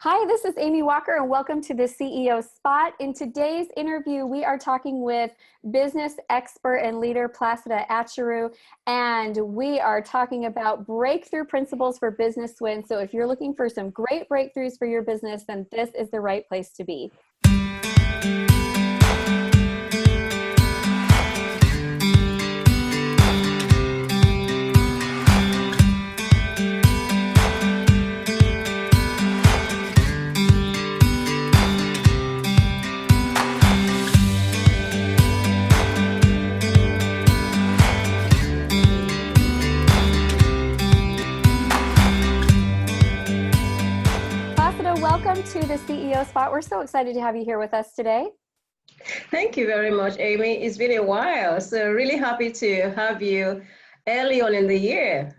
Hi, this is Amy Walker and welcome to the CEO Spot. In today's interview, we are talking with business expert and leader Placida Acheru, and we are talking about breakthrough principles for business wins. So if you're looking for some great breakthroughs for your business, then this is the right place to be. Welcome to the CEO Spot. We're so excited to have you here with us today. Thank you very much, Amy. It's been a while, so really happy to have you early on in the year.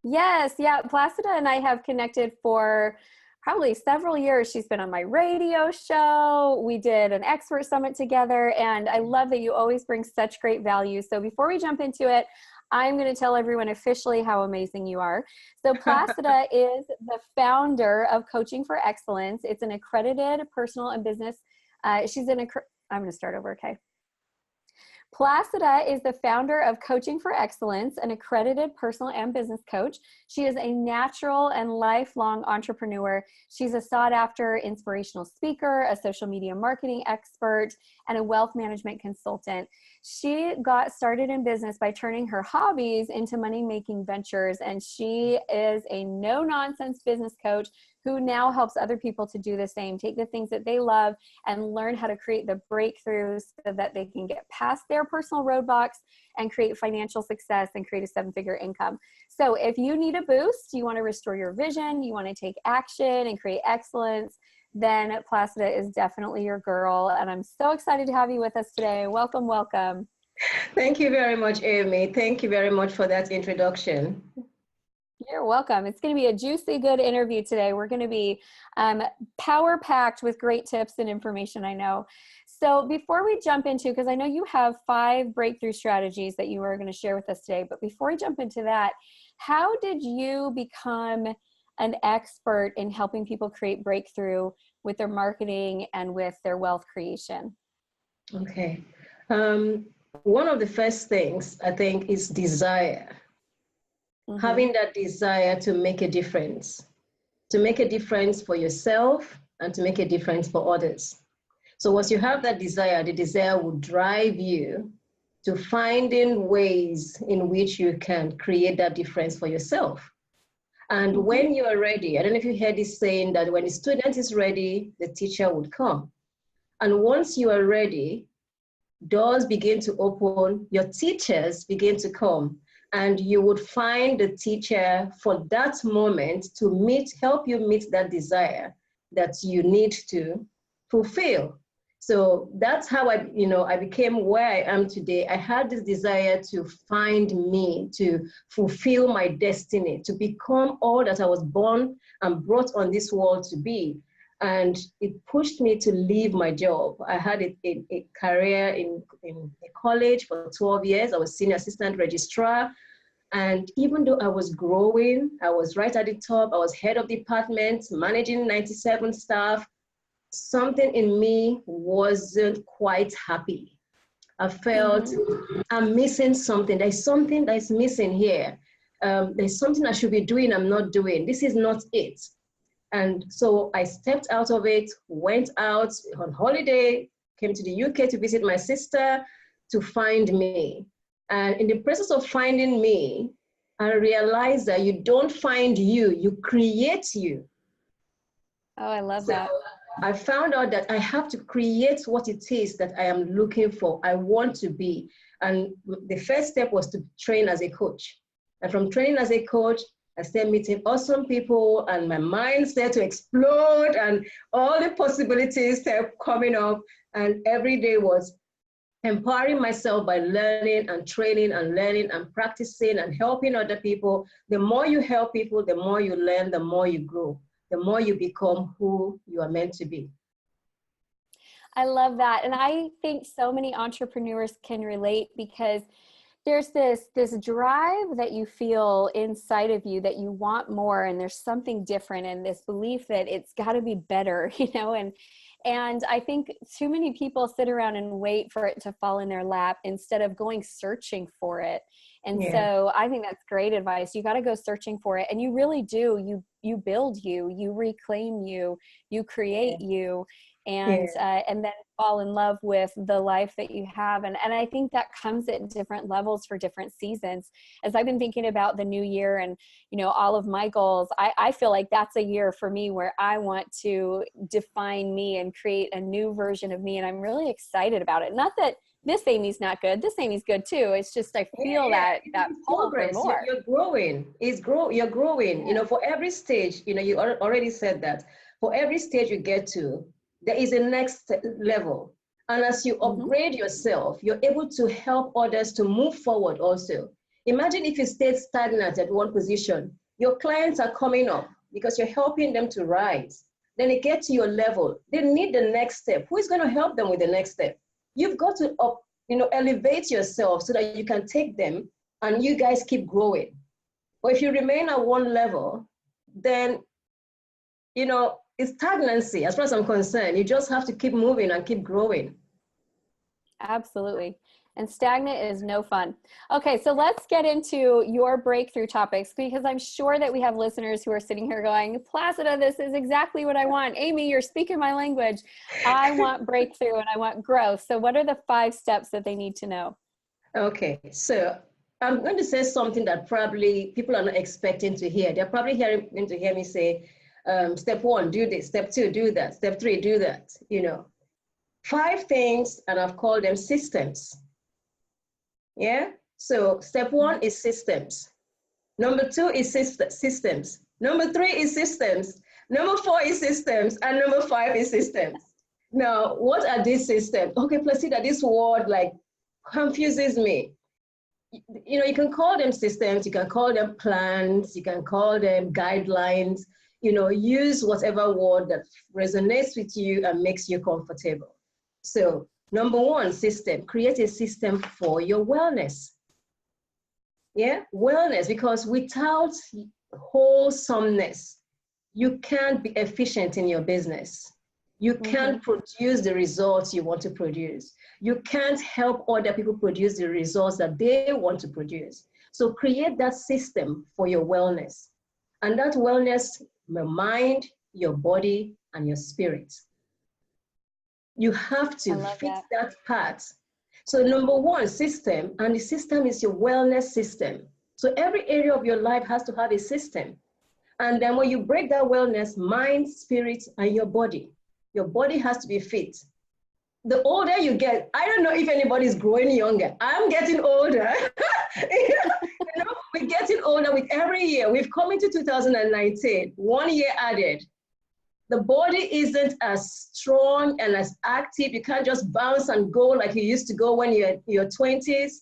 Yes, yeah. Placida and I have connected for probably several years. She's been on my radio show. We did an expert summit together, and I love that you always bring such great value. So before we jump into it, I'm going to tell everyone officially how amazing you are. So Placida is the founder of Coaching for Excellence. It's an accredited personal and business. I'm going to start over, okay? Placida is the founder of Coaching for Excellence, an accredited personal and business coach. She is a natural and lifelong entrepreneur. She's a sought-after inspirational speaker, a social media marketing expert, and a wealth management consultant. She got started in business by turning her hobbies into money-making ventures, and she is a no-nonsense business coach who now helps other people to do the same, take the things that they love and learn how to create the breakthroughs so that they can get past their personal roadblocks and create financial success and create a seven-figure income. So if you need a boost, you want to restore your vision, you want to take action and create excellence, then Placida is definitely your girl. And I'm so excited to have you with us today. Welcome, welcome. Thank you very much, Amy. Thank you very much for that introduction. You're welcome. It's going to be a juicy, good interview today. We're going to be power-packed with great tips and information, I know. So before we jump into, because I know you have 5 breakthrough strategies that you are going to share with us today, but before we jump into that, how did you become an expert in helping people create breakthrough with their marketing and with their wealth creation? Okay. One of the first things I think is desire. Mm-hmm. Having that desire to make a difference for yourself and to make a difference for others. So once you have that desire, the desire will drive you to finding ways in which you can create that difference for yourself. And mm-hmm. when you are ready, I don't know if you heard this saying that when the student is ready, the teacher would come. And once you are ready, doors begin to open, your teachers begin to come. And you would find the teacher for that moment to help you meet that desire that you need to fulfill. So that's how I became where I am today. I had this desire to find me, to fulfill my destiny, to become all that I was born and brought on this world to be. And it pushed me to leave my job. I had a career in a college for 12 years. I was senior assistant registrar. And even though I was growing, I was right at the top. I was head of department, managing 97 staff. Something in me wasn't quite happy. I felt I'm missing something. There's something that's missing here. There's something I should be doing I'm not doing. This is not it. And so I stepped out of it, went out on holiday, came to the UK to visit my sister to find me. And in the process of finding me, I realized that you don't find you, you create you. Oh, I love that. I found out that I have to create what it is that I am looking for, I want to be. And the first step was to train as a coach. And from training as a coach, I started meeting awesome people and my mind started to explode and all the possibilities started coming up. And every day was empowering myself by learning and training and learning and practicing and helping other people. The more you help people, the more you learn, the more you grow, the more you become who you are meant to be. I love that. And I think so many entrepreneurs can relate because there's this drive that you feel inside of you that you want more, and there's something different, and this belief that it's got to be better, and I think too many people sit around and wait for it to fall in their lap instead of going searching for it. And so I think that's great advice. You got to go searching for it, and you really do. You build you reclaim you create you, and then fall in love with the life that you have. And I think that comes at different levels for different seasons. As I've been thinking about the new year and, all of my goals, I feel like that's a year for me where I want to define me and create a new version of me. And I'm really excited about it. Not that this Amy's not good. This Amy's good too. It's just, I feel that pull for more. You're growing. You're growing. Yeah. For every stage, you already said that. For every stage you get to, there is a next level. And as you upgrade yourself, you're able to help others to move forward also. Imagine if you stayed stagnant at one position, your clients are coming up because you're helping them to rise. Then they get to your level. They need the next step. Who is going to help them with the next step? You've got to elevate yourself so that you can take them and you guys keep growing. But if you remain at one level, then, it's stagnancy as far as I'm concerned. You just have to keep moving and keep growing. Absolutely. And stagnant is no fun. Okay, so let's get into your breakthrough topics, because I'm sure that we have listeners who are sitting here going, Placida, this is exactly what I want. Amy, you're speaking my language. I want breakthrough and I want growth. So what are the 5 steps that they need to know? Okay, so I'm going to say something that probably people are not expecting to hear. They're probably going to hear me say, step 1, do this. Step 2, do that. Step 3, do that. 5 things, and I've called them systems. Yeah. So step 1 is systems. Number 2 is systems. Number 3 is systems. Number 4 is systems. And number 5 is systems. Now, what are these systems? Okay, Placida, this word confuses me. You can call them systems, you can call them plans, you can call them guidelines, use whatever word that resonates with you and makes you comfortable. So number 1, system, create a system for your wellness. Yeah, wellness, because without wholesomeness, you can't be efficient in your business. You can't produce the results you want to produce. You can't help other people produce the results that they want to produce. So create that system for your wellness. And that wellness, your mind, your body, and your spirit. You have to fix that part. So number 1, system, and the system is your wellness system. So every area of your life has to have a system. And then when you break that wellness, mind, spirit, and your body has to be fit. The older you get, I don't know if anybody's growing younger. I'm getting older. We're getting older with every year. We've come into 2019, 1 year added. The body isn't as strong and as active. You can't just bounce and go like you used to go when you're in your 20s.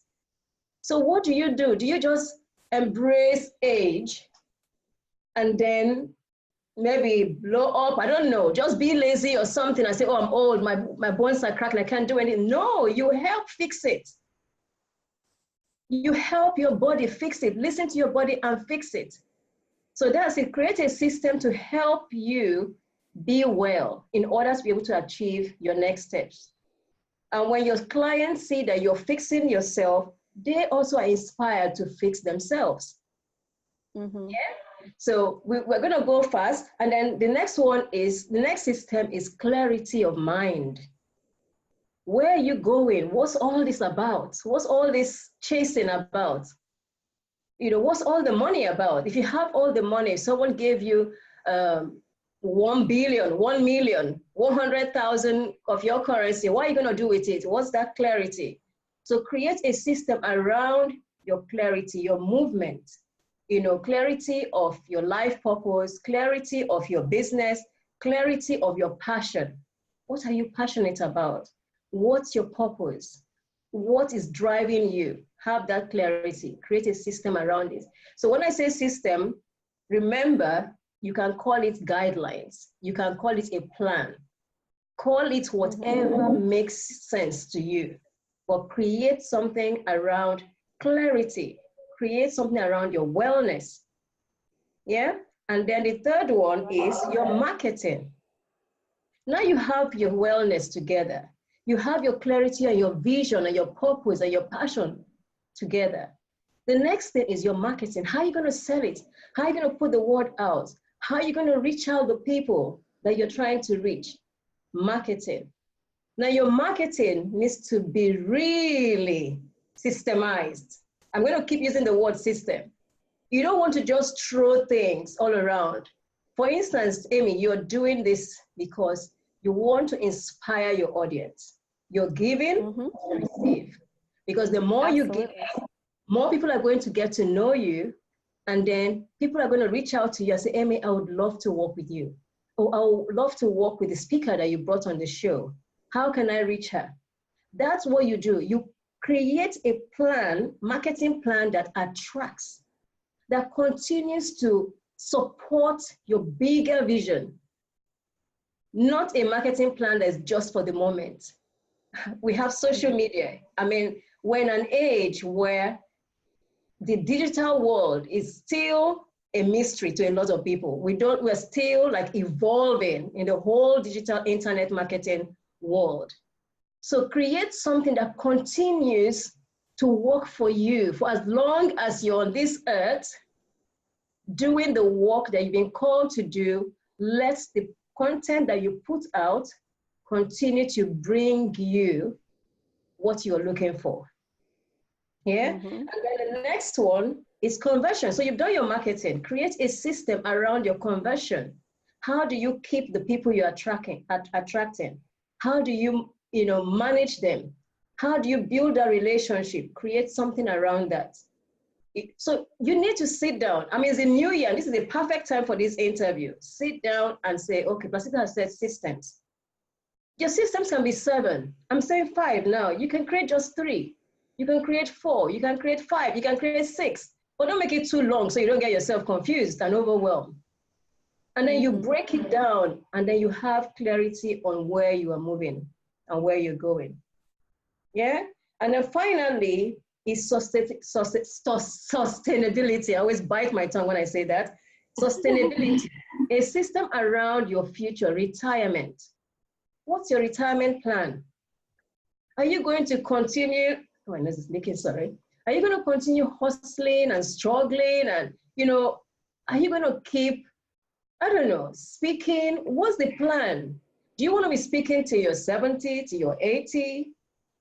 So what do? Do you just embrace age and then maybe blow up? I don't know, just be lazy or something and say, oh, I'm old, my bones are cracked, I can't do anything. No, you help fix it. You help your body fix it. Listen to your body and fix it. So that's it. Create a system to help you be well in order to be able to achieve your next steps. And when your clients see that you're fixing yourself, they also are inspired to fix themselves. Yeah. So we're going to go fast. And then the next system is clarity of mind. Where are you going? What's all this about? What's all this chasing about? What's all the money about? If you have all the money, someone gave you 1 billion, 1 million, 100,000 of your currency, what are you going to do with it? What's that clarity? So create a system around your clarity, your movement, clarity of your life purpose, clarity of your business, clarity of your passion. What are you passionate about? What's your purpose? What is driving you? Have that clarity. Create a system around it. So when I say system, remember, you can call it guidelines. You can call it a plan. Call it whatever makes sense to you. But create something around clarity. Create something around your wellness. Yeah. And then the third one is your marketing. Now you have your wellness together. You have your clarity and your vision and your purpose and your passion together. The next thing is your marketing. How are you going to sell it? How are you going to put the word out? How are you going to reach out the people that you're trying to reach? Marketing. Now your marketing needs to be really systemized. I'm going to keep using the word system. You don't want to just throw things all around. For instance, Amy, you're doing this because you want to inspire your audience. You're giving, you receive. Because the more you give, more people are going to get to know you, and then people are going to reach out to you and say, Amy, I would love to work with you. Or I would love to work with the speaker that you brought on the show. How can I reach her? That's what you do. You create a plan, marketing plan that attracts, that continues to support your bigger vision. Not a marketing plan that's just for the moment. We have social media. I mean, we're in an age where the digital world is still a mystery to a lot of people. We're still like evolving in the whole digital internet marketing world. So create something that continues to work for you for as long as you're on this earth, doing the work that you've been called to do. Let the content that you put out continue to bring you what you're looking for. Yeah. And then the next one is conversion. So you've done your marketing. Create a system around your conversion. How do you keep the people you're attracting? How do you, manage them? How do you build a relationship? Create something around that. So you need to sit down. I mean, it's a new year. This is the perfect time for this interview. Sit down and say, okay, Placida has said systems. Your systems can be 7. I'm saying 5 now. You can create just 3. You can create 4, you can create 5, you can create 6, but don't make it too long so you don't get yourself confused and overwhelmed. And then you break it down, and then you have clarity on where you are moving and where you're going. Yeah? And then finally is sustainability. I always bite my tongue when I say that. Sustainability, a system around your future retirement. What's your retirement plan? Are you going to continue? Oh, my nose is leaking, sorry. Are you going to continue hustling and struggling? And, are you going to keep, speaking? What's the plan? Do you want to be speaking to your 70, to your 80?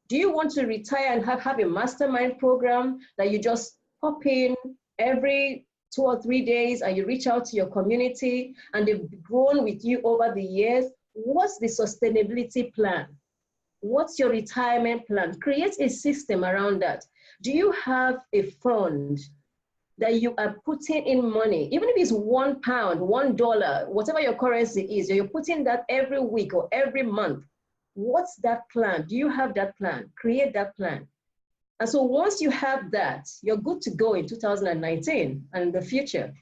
Do you want to retire and have a mastermind program that you just pop in every 2 or 3 days and you reach out to your community and they've grown with you over the years? What's the sustainability plan? What's your retirement plan? Create a system around that. Do you have a fund that you are putting in money? Even if it's £1, $1, whatever your currency is, you're putting that every week or every month. What's that plan? Do you have that plan? Create that plan. And so once you have that, you're good to go in 2019 and in the future.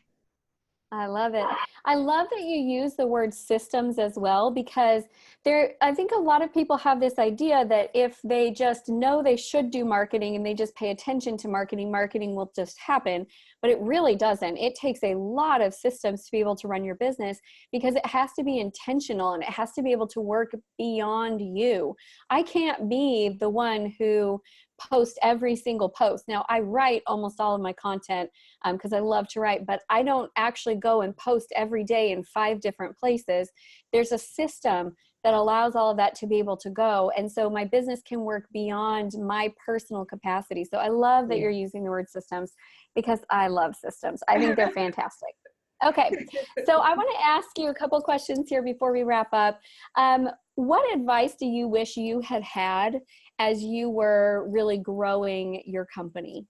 I love it. I love that you use the word systems as well, because I think a lot of people have this idea that if they just know they should do marketing and they just pay attention to marketing, marketing will just happen. But it really doesn't. It takes a lot of systems to be able to run your business, because it has to be intentional and it has to be able to work beyond you. I can't be the one who post every single post. Now, I write almost all of my content because I love to write, but I don't actually go and post every day in 5 different places. There's a system that allows all of that to be able to go. And so my business can work beyond my personal capacity. So I love that you're using the word systems, because I love systems. I think they're fantastic. Okay, so I want to ask you a couple questions here before we wrap up. What advice do you wish you had had as you were really growing your company?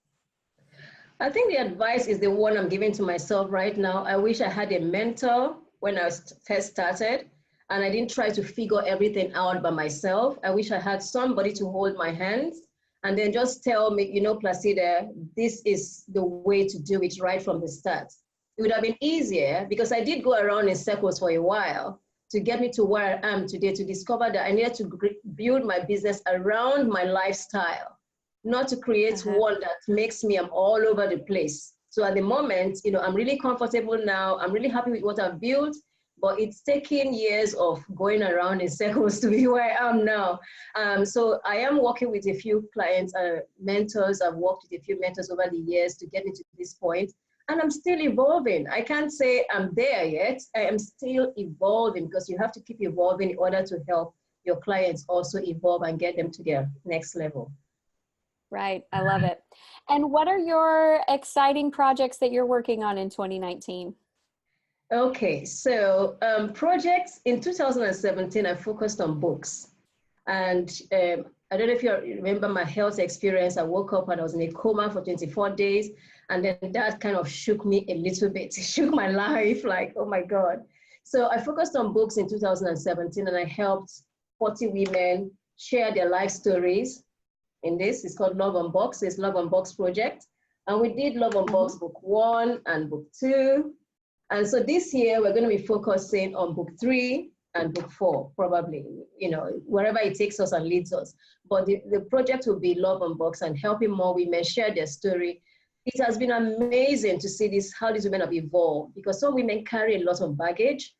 I think the advice is the one I'm giving to myself right now. I wish I had a mentor when I first started, and I didn't try to figure everything out by myself. I wish I had somebody to hold my hands and then just tell me, Placida, this is the way to do it right from the start. It would have been easier, because I did go around in circles for a while to get me to where I am today, to discover that I needed to build my business around my lifestyle. not to create one that makes me, I'm all over the place. So at the moment, I'm really comfortable now. I'm really happy with what I've built, but it's taken years of going around in circles to be where I am now. So I am working with a few clients, mentors. I've worked with a few mentors over the years to get me to this point, and I'm still evolving. I can't say I'm there yet. I am still evolving, because you have to keep evolving in order to help your clients also evolve and get them to their next level. Right. I love it. And what are your exciting projects that you're working on in 2019? Okay, so projects in 2017, I focused on books. And I don't know if you remember my health experience. I woke up and I was in a coma for 24 days. And then that kind of shook me a little bit. It shook my life, like, oh my God. So I focused on books in 2017, and I helped 40 women share their life stories. In this, it's called Love on Box. It's Love on Box project. And we did Love on Box book 1 and book 2. And so this year, we're going to be focusing on book 3 and book 4, probably, wherever it takes us and leads us. But the project will be Love on Box and helping more women share their story. It has been amazing to see how these women have evolved, because some women carry a lot of baggage,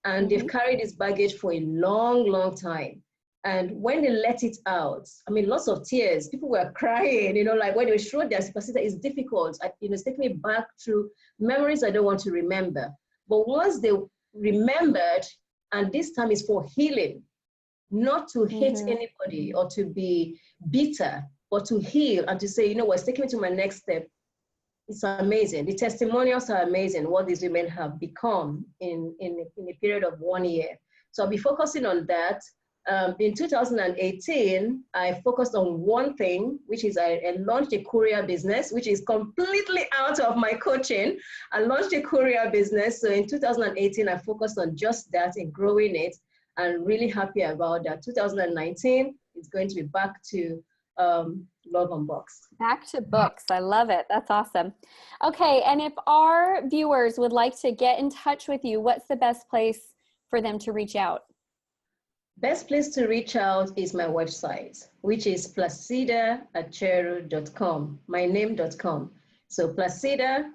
and they've carried this baggage for a long, long time. And when they let it out, I mean, lots of tears, people were crying, like when they showed their Placida, it's difficult. It's taking me back to memories I don't want to remember. But once they remembered, and this time is for healing, not to hate anybody or to be bitter, but to heal and to say, what's taking me to my next step. It's amazing. The testimonials are amazing, what these women have become in a period of 1 year. So I'll be focusing on that. In 2018, I focused on one thing, which is I launched a courier business, which is completely out of my coaching. I launched a courier business. So in 2018, I focused on just that and growing it, and really happy about that. 2019 is going to be back to Love on Box. Back to books. I love it. That's awesome. Okay. And if our viewers would like to get in touch with you, what's the best place for them to reach out? Best place to reach out is my website, which is placidaacheru.com, my name.com. So Placida,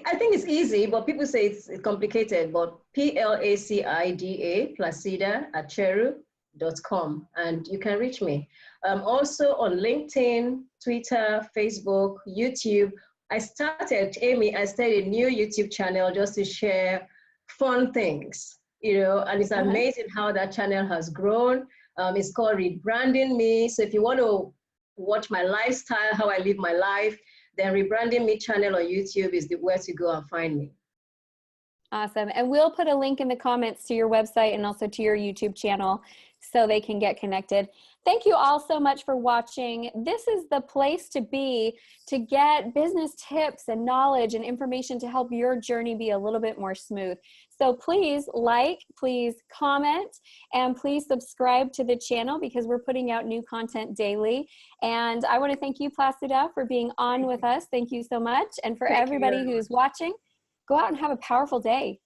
I think it's easy, but people say it's complicated, but Placida, Placida Acheru.com, and you can reach me. Also on LinkedIn, Twitter, Facebook, YouTube. I started a new YouTube channel just to share fun things. And it's amazing how that channel has grown. It's called Rebranding Me. So if you want to watch my lifestyle, how I live my life, then Rebranding Me channel on YouTube is where to go and find me. Awesome. And we'll put a link in the comments to your website and also to your YouTube channel so they can get connected. Thank you all so much for watching. This is the place to be to get business tips and knowledge and information to help your journey be a little bit more smooth. So please please comment, and please subscribe to the channel, because we're putting out new content daily. And I want to thank you, Placida, for being on with us. Thank you so much. And for everybody who's watching, go out and have a powerful day.